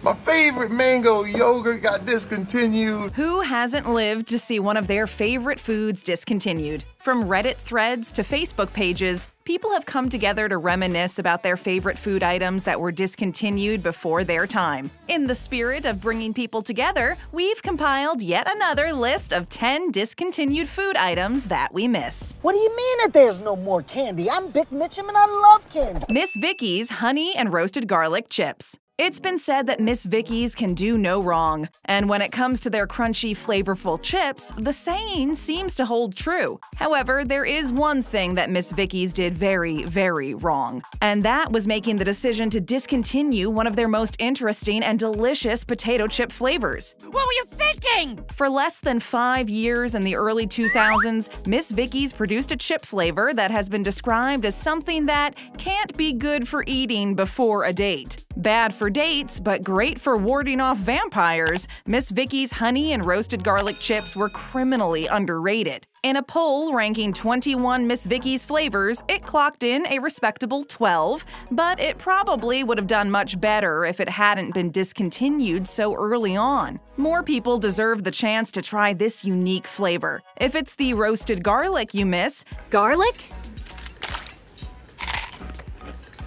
My favorite mango yogurt got discontinued. Who hasn't lived to see one of their favorite foods discontinued? From Reddit threads to Facebook pages, people have come together to reminisce about their favorite food items that were discontinued before their time. In the spirit of bringing people together, we've compiled yet another list of 10 discontinued food items that we miss. What do you mean that there's no more candy? I'm Big Mitchum and I love candy. Miss Vickie's Honey and Roasted Garlic Chips. It's been said that Miss Vickie's can do no wrong, and when it comes to their crunchy, flavorful chips, the saying seems to hold true. However, there is one thing that Miss Vickie's did very, very wrong, and that was making the decision to discontinue one of their most interesting and delicious potato chip flavors. What were you thinking? For less than 5 years in the early 2000s, Miss Vickie's produced a chip flavor that has been described as something that can't be good for eating before a date. Bad for dates, but great for warding off vampires, Miss Vickie's Honey and Roasted Garlic Chips were criminally underrated. In a poll ranking 21 Miss Vickie's flavors, it clocked in a respectable 12, but it probably would have done much better if it hadn't been discontinued so early on. More people deserve the chance to try this unique flavor. If it's the roasted garlic you miss, Garlic?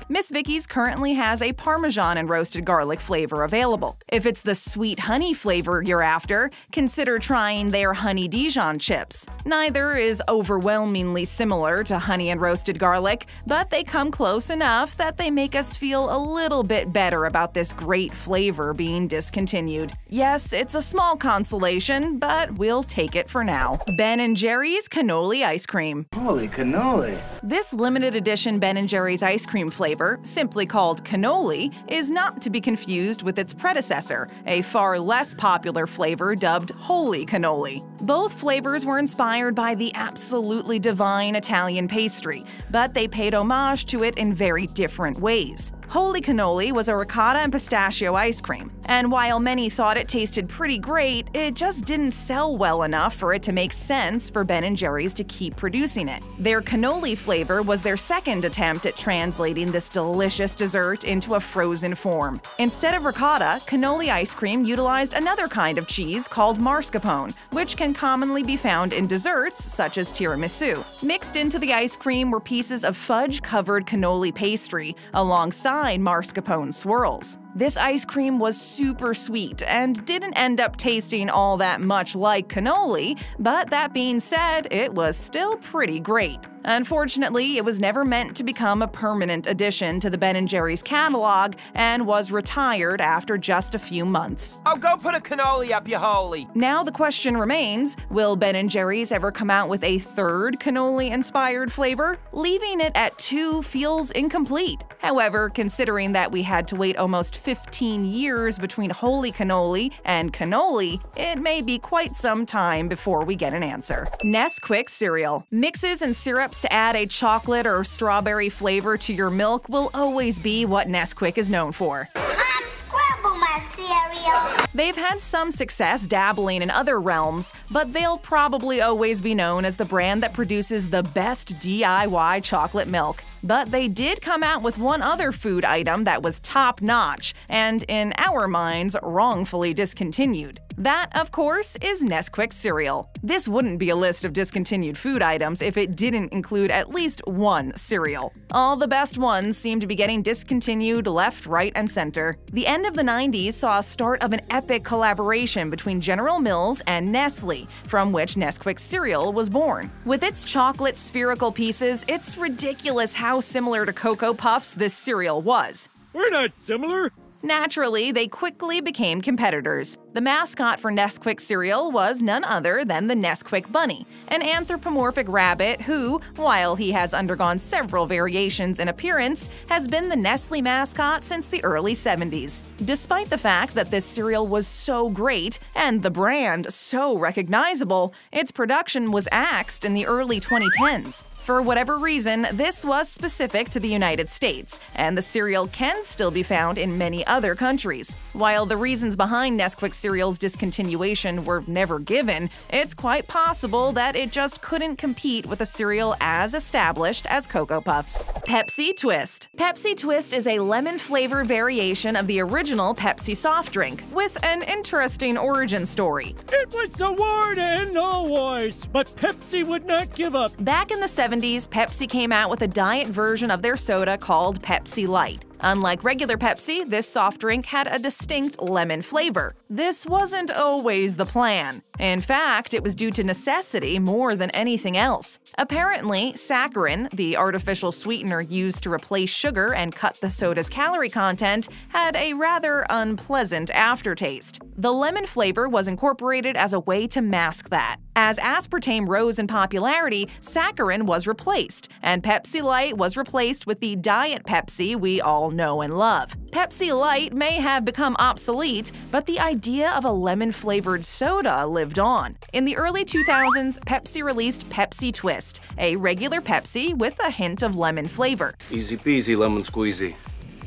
Miss Vickie's currently has a Parmesan and roasted garlic flavor available. If it's the sweet honey flavor you're after, consider trying their Honey Dijon chips. Neither is overwhelmingly similar to honey and roasted garlic, but they come close enough that they make us feel a little bit better about this great flavor being discontinued. Yes, it's a small consolation, but we'll take it for now. Ben & Jerry's Cannoli Ice Cream. Holy cannoli. This limited edition Ben & Jerry's ice cream flavor, simply called Cannoli, is not to be confused with its predecessor, a far less popular flavor dubbed Holy Cannoli. Both flavors were inspired by the absolutely divine Italian pastry, but they paid homage to it in very different ways. Holy Cannoli was a ricotta and pistachio ice cream, and while many thought it tasted pretty great, it just didn't sell well enough for it to make sense for Ben & Jerry's to keep producing it. Their cannoli flavor was their second attempt at translating this delicious dessert into a frozen form. Instead of ricotta, cannoli ice cream utilized another kind of cheese called mascarpone, which can commonly be found in desserts such as tiramisu. Mixed into the ice cream were pieces of fudge-covered cannoli pastry alongside mascarpone swirls. This ice cream was super sweet and didn't end up tasting all that much like cannoli, but that being said, it was still pretty great. Unfortunately, it was never meant to become a permanent addition to the Ben & Jerry's catalog and was retired after just a few months. Oh, go put a cannoli up, you holy. Now the question remains, will Ben & Jerry's ever come out with a third cannoli-inspired flavor? Leaving it at 2 feels incomplete. However, considering that we had to wait almost 15 years between Holy Cannoli and Cannoli, it may be quite some time before we get an answer. Nesquik Cereal. Mixes and syrups to add a chocolate or strawberry flavor to your milk will always be what Nesquik is known for. Unscramble my cereal. They've had some success dabbling in other realms, but they'll probably always be known as the brand that produces the best DIY chocolate milk. But they did come out with one other food item that was top-notch and, in our minds, wrongfully discontinued. That, of course, is Nesquik Cereal. This wouldn't be a list of discontinued food items if it didn't include at least one cereal. All the best ones seem to be getting discontinued left, right, and center. The end of the 90s saw a start of an epic collaboration between General Mills and Nestle, from which Nesquik Cereal was born. With its chocolate spherical pieces, it's ridiculous how similar to Cocoa Puffs this cereal was. We're not similar. Naturally, they quickly became competitors. The mascot for Nesquik Cereal was none other than the Nesquik Bunny, an anthropomorphic rabbit who, while he has undergone several variations in appearance, has been the Nestle mascot since the early 70s. Despite the fact that this cereal was so great and the brand so recognizable, its production was axed in the early 2010s. For whatever reason, this was specific to the United States, and the cereal can still be found in many other countries. While the reasons behind Nesquik Cereal's discontinuation were never given, it's quite possible that it just couldn't compete with a cereal as established as Cocoa Puffs. Pepsi Twist. Pepsi Twist is a lemon-flavored variation of the original Pepsi soft drink, with an interesting origin story. It was the war to end all wars, but Pepsi would not give up. Back in the 70s, Pepsi came out with a diet version of their soda called Pepsi Light. Unlike regular Pepsi, this soft drink had a distinct lemon flavor. This wasn't always the plan. In fact, it was due to necessity more than anything else. Apparently, saccharin, the artificial sweetener used to replace sugar and cut the soda's calorie content, had a rather unpleasant aftertaste. The lemon flavor was incorporated as a way to mask that. As aspartame rose in popularity, saccharin was replaced, and Pepsi Light was replaced with the Diet Pepsi we all know and love. Pepsi Light may have become obsolete, but the idea of a lemon-flavored soda lived on. In the early 2000s, Pepsi released Pepsi Twist, a regular Pepsi with a hint of lemon flavor. Easy peasy lemon squeezy.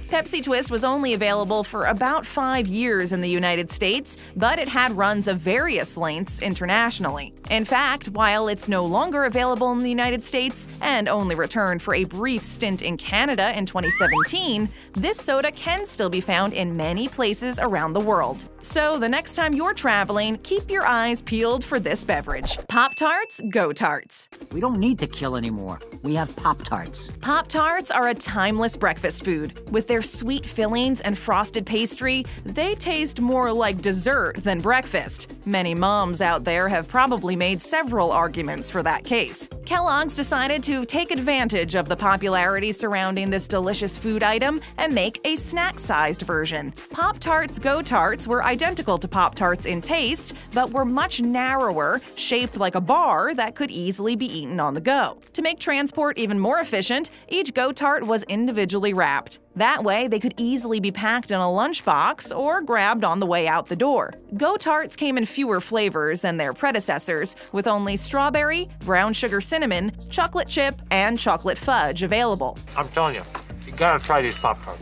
Pepsi Twist was only available for about 5 years in the United States, but it had runs of various lengths internationally. In fact, while it's no longer available in the United States and only returned for a brief stint in Canada in 2017, this soda can still be found in many places around the world. So the next time you're traveling, keep your eyes peeled for this beverage. Tarts Go-Tarts. We don't need to kill anymore. We have Pop-Tarts. Pop-Tarts are a timeless breakfast food. With their sweet fillings and frosted pastry, they taste more like dessert than breakfast. Many moms out there have probably made several arguments for that case. Kellogg's decided to take advantage of the popularity surrounding this delicious food item and make a snack-sized version. Tarts Go-Tarts were identical to Pop-Tarts in taste, but were much narrower, shaped like a bar that could easily be eaten on the go. To make transport even more efficient, each Go-Tart was individually wrapped. That way, they could easily be packed in a lunchbox or grabbed on the way out the door. Go-Tarts came in fewer flavors than their predecessors, with only strawberry, brown sugar cinnamon, chocolate chip, and chocolate fudge available. I'm telling you, you gotta try these Pop-Tarts.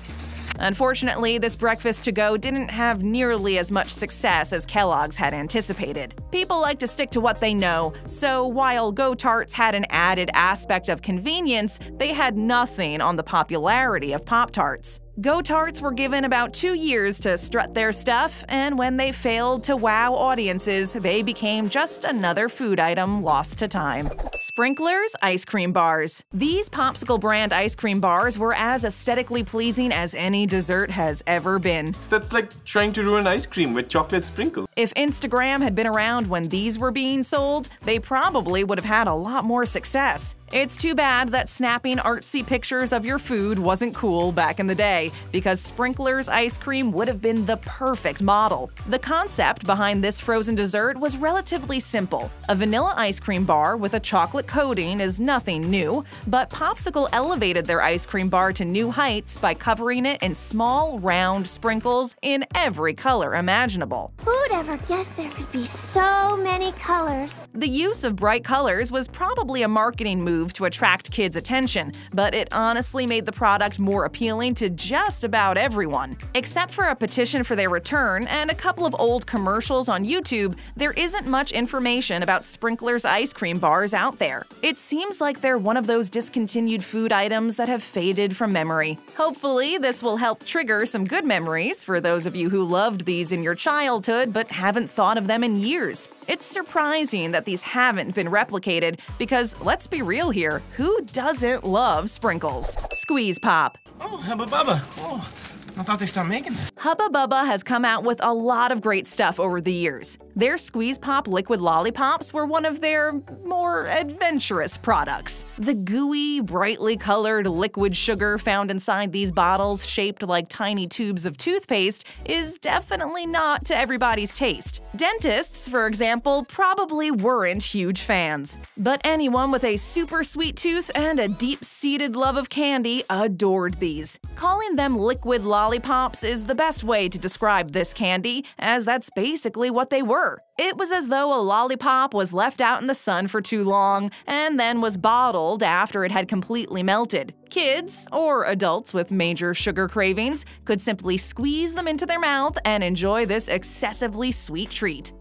Unfortunately, this breakfast to go didn't have nearly as much success as Kellogg's had anticipated. People like to stick to what they know, so while Go-Tarts had an added aspect of convenience, they had nothing on the popularity of Pop-Tarts. Go-Tarts were given about 2 years to strut their stuff, and when they failed to wow audiences, they became just another food item lost to time. Sprinklers Ice Cream Bars. These popsicle brand ice cream bars were as aesthetically pleasing as any dessert has ever been. That's like trying to ruin ice cream with chocolate sprinkles. If Instagram had been around when these were being sold, they probably would have had a lot more success. It's too bad that snapping artsy pictures of your food wasn't cool back in the day, because Sprinklers ice cream would have been the perfect model. The concept behind this frozen dessert was relatively simple. A vanilla ice cream bar with a chocolate coating is nothing new, but Popsicle elevated their ice cream bar to new heights by covering it in small, round sprinkles in every color imaginable. Who'd ever guess there could be so many colors? The use of bright colors was probably a marketing move to attract kids' attention, but it honestly made the product more appealing to just about everyone. Except for a petition for their return and a couple of old commercials on YouTube, there isn't much information about Sprinklers ice cream bars out there. It seems like they're one of those discontinued food items that have faded from memory. Hopefully, this will help trigger some good memories for those of you who loved these in your childhood but haven't thought of them in years. It's surprising that these haven't been replicated because, let's be real here, who doesn't love sprinkles? Squeeze Pop. Oh, Hubba Bubba. Oh, I thought they stopped making this. Hubba Bubba has come out with a lot of great stuff over the years. Their Squeeze Pop liquid lollipops were one of their more adventurous products. The gooey, brightly colored liquid sugar found inside these bottles shaped like tiny tubes of toothpaste is definitely not to everybody's taste. Dentists, for example, probably weren't huge fans. But anyone with a super sweet tooth and a deep-seated love of candy adored these. Calling them liquid lollipops is the best way to describe this candy, as that's basically what they were. were. It was as though a lollipop was left out in the sun for too long and then was bottled after it had completely melted. Kids, or adults with major sugar cravings, could simply squeeze them into their mouth and enjoy this excessively sweet treat.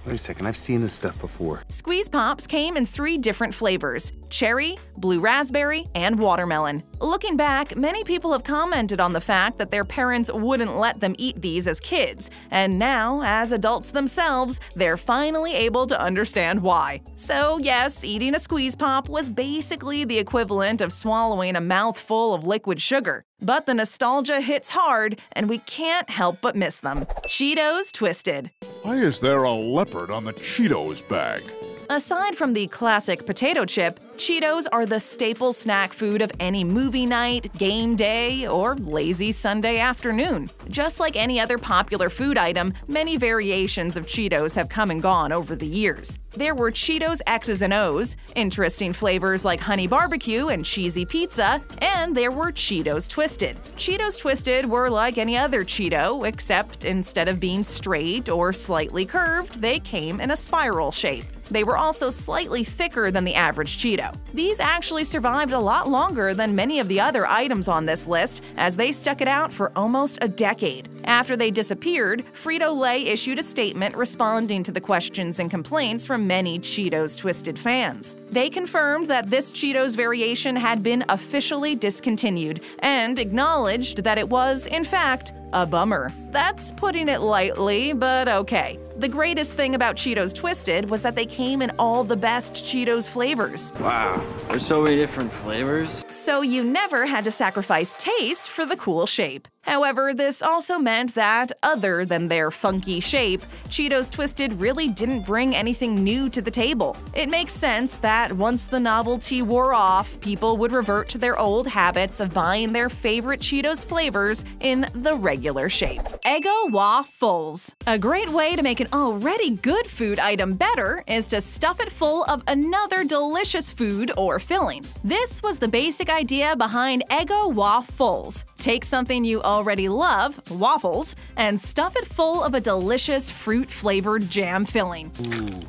Wait a second, I've seen this stuff before. Squeeze Pops came in 3 different flavors: cherry, blue raspberry, and watermelon. Looking back, many people have commented on the fact that their parents wouldn't let them eat these as kids, and now, as adults themselves, they're finally able to understand why. So yes, eating a Squeeze Pop was basically the equivalent of swallowing a mouthful of liquid sugar. But the nostalgia hits hard, and we can't help but miss them. Cheetos Twisted. Why is there a leopard on the Cheetos bag? Aside from the classic potato chip, Cheetos are the staple snack food of any movie night, game day, or lazy Sunday afternoon. Just like any other popular food item, many variations of Cheetos have come and gone over the years. There were Cheetos X's and O's, interesting flavors like honey barbecue and cheesy pizza, and there were Cheetos Twisted. Cheetos Twisted were like any other Cheeto, except instead of being straight or slightly curved, they came in a spiral shape. They were also slightly thicker than the average Cheeto. These actually survived a lot longer than many of the other items on this list, as they stuck it out for almost a decade. After they disappeared, Frito-Lay issued a statement responding to the questions and complaints from many Cheetos Twisted fans. They confirmed that this Cheetos variation had been officially discontinued and acknowledged that it was, in fact, a bummer. That's putting it lightly, but okay. The greatest thing about Cheetos Twisted was that they came in all the best Cheetos flavors. Wow, there's so many different flavors. So you never had to sacrifice taste for the cool shape. However, this also meant that, other than their funky shape, Cheetos Twisted really didn't bring anything new to the table. It makes sense that once the novelty wore off, people would revert to their old habits of buying their favorite Cheetos flavors in the regular shape. Eggo Waf-Fulls. A great way to make an already good food item better is to stuff it full of another delicious food or filling. This was the basic idea behind Eggo Waf-Fulls. Take something you already love, waffles, and stuff it full of a delicious fruit-flavored jam filling. Ooh,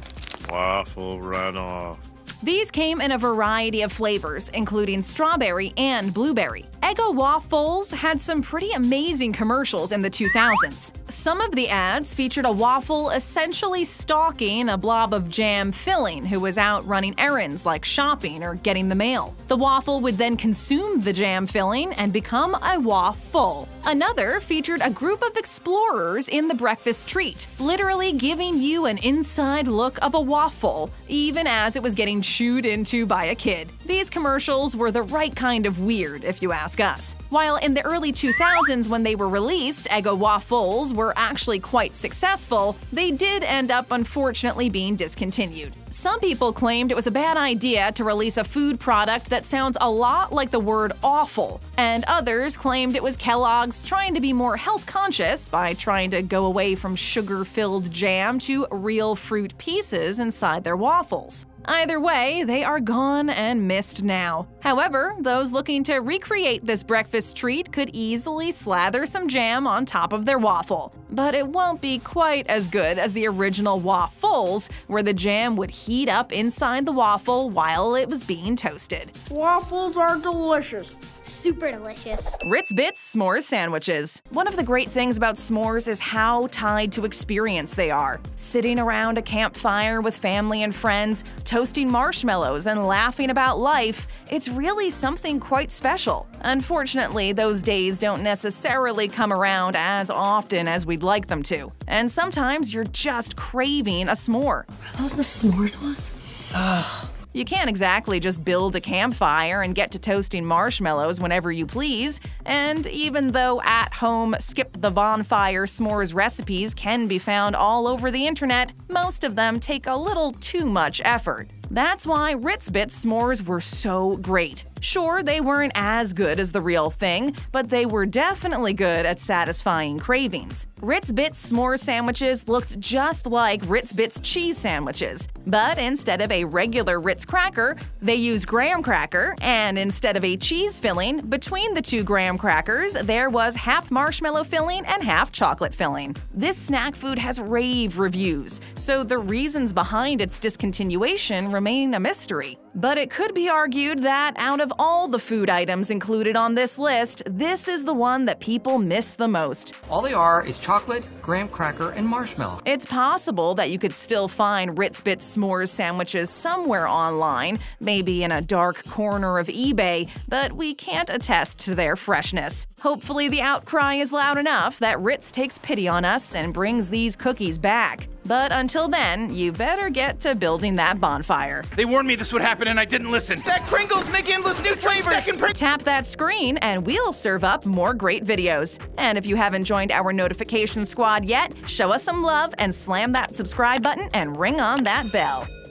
waffle runoff. These came in a variety of flavors, including strawberry and blueberry. Eggo Waf-Fulls had some pretty amazing commercials in the 2000s. Some of the ads featured a waffle essentially stalking a blob of jam filling who was out running errands like shopping or getting the mail. The waffle would then consume the jam filling and become a Waf-Full. Another featured a group of explorers in the breakfast treat, literally giving you an inside look of a waffle, even as it was getting chewed into by a kid. These commercials were the right kind of weird, if you ask us. While in the early 2000s when they were released, Eggo Waf-Fulls were actually quite successful, they did end up unfortunately being discontinued. Some people claimed it was a bad idea to release a food product that sounds a lot like the word awful, and others claimed it was Kellogg's trying to be more health-conscious by trying to go away from sugar-filled jam to real fruit pieces inside their waffles. Either way, they are gone and missed now. However, those looking to recreate this breakfast treat could easily slather some jam on top of their waffle. But it won't be quite as good as the original Waf-Fulls, where the jam would heat up inside the waffle while it was being toasted. Waffles are delicious. Super delicious. Ritz Bits S'mores Sandwiches. One of the great things about s'mores is how tied to experience they are. Sitting around a campfire with family and friends, toasting marshmallows and laughing about life, it's really something quite special. Unfortunately, those days don't necessarily come around as often as we'd like them to. And sometimes you're just craving a s'more. Are those the s'mores ones? You can't exactly just build a campfire and get to toasting marshmallows whenever you please, and even though at-home skip-the-bonfire s'mores recipes can be found all over the internet, most of them take a little too much effort. That's why Ritz Bits s'mores were so great. Sure, they weren't as good as the real thing, but they were definitely good at satisfying cravings. Ritz Bits s'more sandwiches looked just like Ritz Bits cheese sandwiches, but instead of a regular Ritz cracker, they used graham cracker, and instead of a cheese filling, between the two graham crackers, there was half marshmallow filling and half chocolate filling. This snack food has rave reviews, so the reasons behind its discontinuation remain a mystery. But it could be argued that out of all the food items included on this list, this is the one that people miss the most. All they are is chocolate, graham cracker, and marshmallow. It's possible that you could still find Ritz Bits s'mores sandwiches somewhere online, maybe in a dark corner of eBay, but we can't attest to their freshness. Hopefully the outcry is loud enough that Ritz takes pity on us and brings these cookies back. But until then, you better get to building that bonfire. They warned me this would happen and I didn't listen. Stack Pringles, make endless new flavors! Tap that screen and we'll serve up more great videos. And if you haven't joined our notification squad yet, show us some love and slam that subscribe button and ring on that bell.